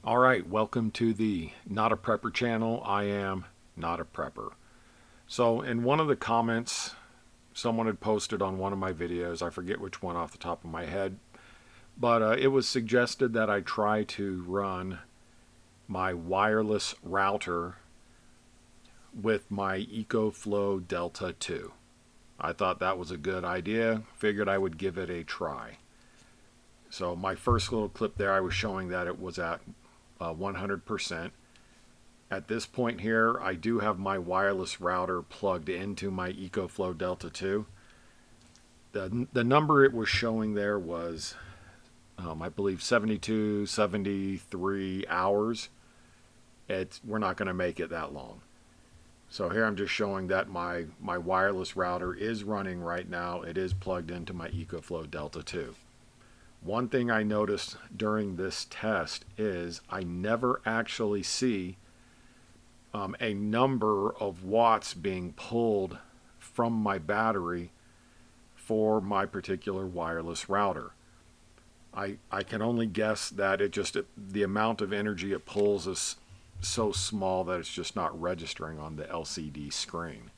All right, welcome to the Not.a.prepper channel. I am Not.a.prepper. So, in one of the comments, someone had posted on one of my videos, I forget which one off the top of my head, but it was suggested that I try to run my wireless router with my Ecoflow Delta 2. I thought that was a good idea, figured I would give it a try. So, my first little clip there, I was showing that it was at 100%. At this point here, I do have my wireless router plugged into my Ecoflow Delta 2. The number it was showing there was, I believe, 72, 73 hours. We're not going to make it that long. So here I'm just showing that my wireless router is running right now. It is plugged into my Ecoflow Delta 2. One thing I noticed during this test is I never actually see a number of watts being pulled from my battery for my particular wireless router. I can only guess that the amount of energy it pulls is so small that it's just not registering on the LCD screen.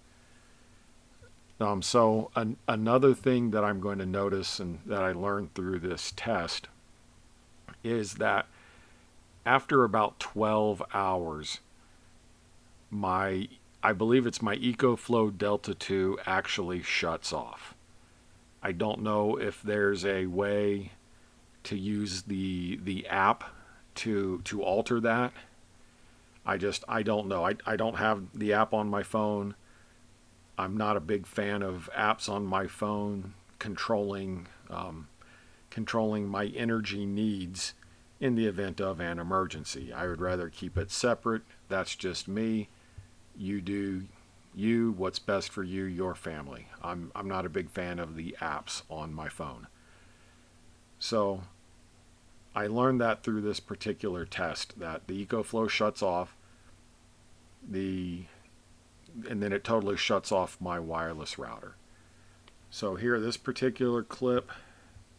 Another thing that I'm going to notice and that I learned through this test is that after about 12 hours, I believe it's my Ecoflow Delta 2 actually shuts off. I don't know if there's a way to use the app to alter that. I don't know. I don't have the app on my phone. I'm not a big fan of apps on my phone controlling my energy needs in the event of an emergency. I would rather keep it separate. That's just me. You do what's best for you, your family. I'm not a big fan of the apps on my phone. So I learned that through this particular test that the Ecoflow shuts off and then it totally shuts off my wireless router. So here, this particular clip,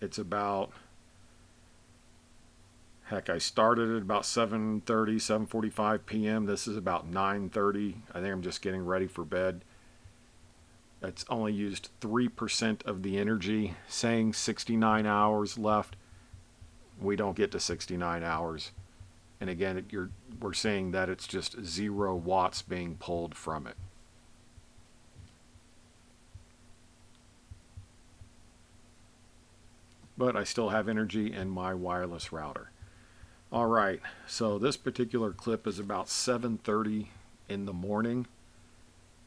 it's about, heck, I started at about 7:30, 7:45 p.m. This is about 9:30. I think I'm just getting ready for bed. It's only used 3% of the energy, saying 69 hours left. We don't get to 69 hours. And again, we're saying that it's just 0 watts being pulled from it. But I still have energy in my wireless router. All right, so this particular clip is about 7:30 in the morning.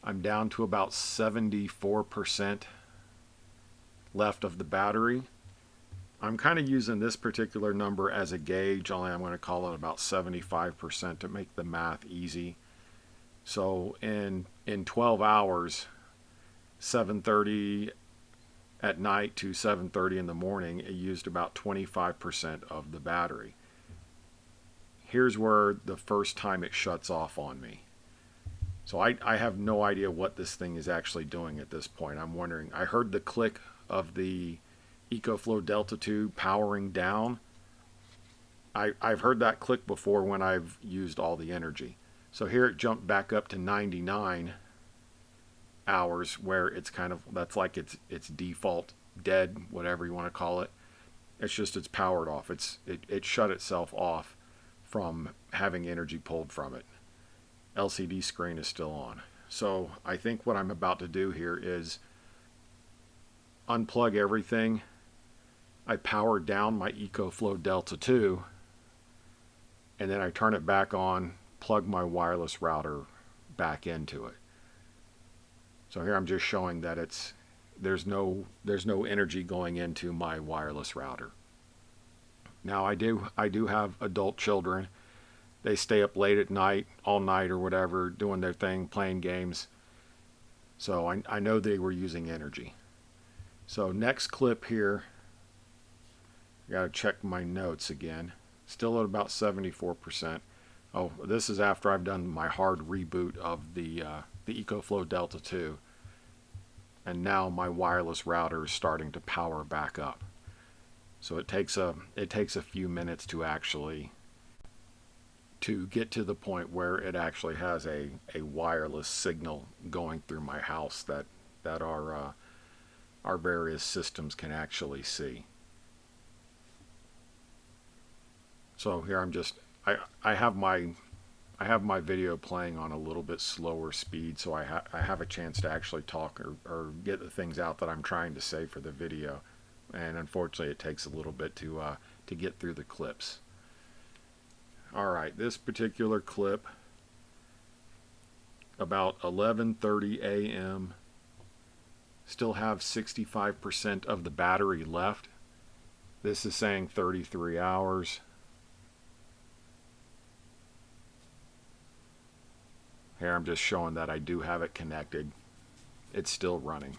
I'm down to about 74% left of the battery. I'm kind of using this particular number as a gauge, only I'm going to call it about 75% to make the math easy. So in 12 hours, 7:30 at night to 7:30 in the morning, it used about 25% of the battery. Here's where the first time it shuts off on me. So I have no idea what this thing is actually doing at this point. I'm wondering, I heard the click of the Ecoflow Delta 2 powering down. I've heard that click before when I've used all the energy. So here it jumped back up to 99 hours where it's kind of, that's like its default dead, whatever you want to call it. It's powered off. It shut itself off from having energy pulled from it. LCD screen is still on. So I think what I'm about to do here is unplug everything. I power down my Ecoflow Delta 2 and then I turn it back on, plug my wireless router back into it. So here I'm just showing that there's no energy going into my wireless router. Now I do have adult children. They stay up late at night, all night or whatever, doing their thing, playing games. So I know they were using energy. So next clip here, I got to check my notes again. Still at about 74%. Oh, this is after I've done my hard reboot of the Ecoflow Delta 2. And now my wireless router is starting to power back up. So it takes a few minutes to actually to get to the point where it actually has a wireless signal going through my house that our various systems can actually see. So here I have my video playing on a little bit slower speed, so I have a chance to actually talk or get the things out that I'm trying to say for the video. And unfortunately, it takes a little bit to get through the clips. All right, this particular clip, about 11:30 a.m., still have 65% of the battery left. This is saying 33 hours. Here I'm just showing that I do have it connected. It's still running.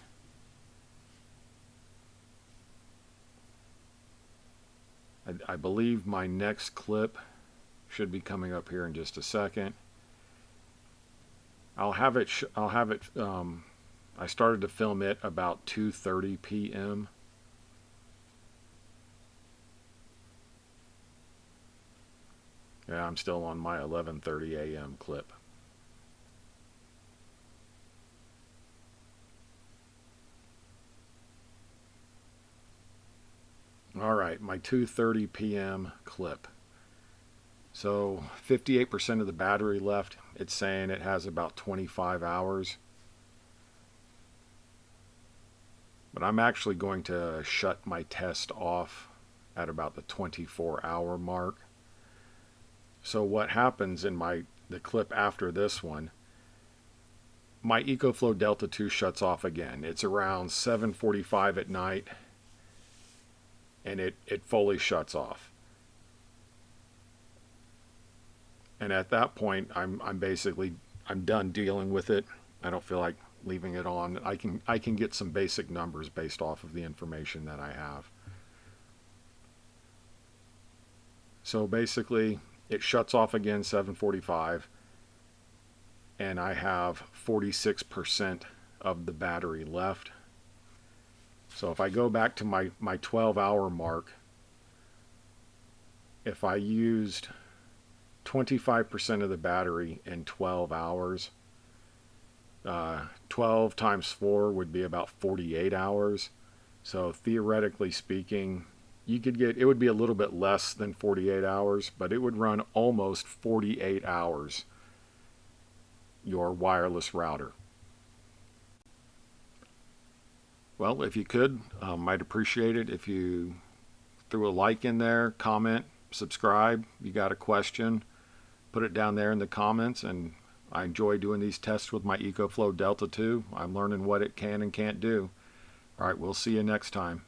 I believe my next clip should be coming up here in just a second. I started to film it about 2:30 p.m. Yeah, I'm still on my 11:30 a.m. clip. All right, my 2:30 p.m. clip. So 58% of the battery left. It's saying it has about 25 hours. But I'm actually going to shut my test off at about the 24-hour mark. So what happens in the clip after this one, my Ecoflow Delta 2 shuts off again. It's around 7:45 at night, and it fully shuts off. And at that point, I'm done dealing with it. I don't feel like leaving it on. I can get some basic numbers based off of the information that I have. So basically, it shuts off again 7:45, and I have 46% of the battery left. So if I go back to my 12-hour mark, if I used 25% of the battery in 12 hours, 12 times 4 would be about 48 hours. So theoretically speaking, it would be a little bit less than 48 hours, but it would run almost 48 hours, your wireless router. Well, if you could, I'd appreciate it if you threw a like in there, comment, subscribe. You got a question, put it down there in the comments. And I enjoy doing these tests with my Ecoflow Delta 2. I'm learning what it can and can't do. All right, we'll see you next time.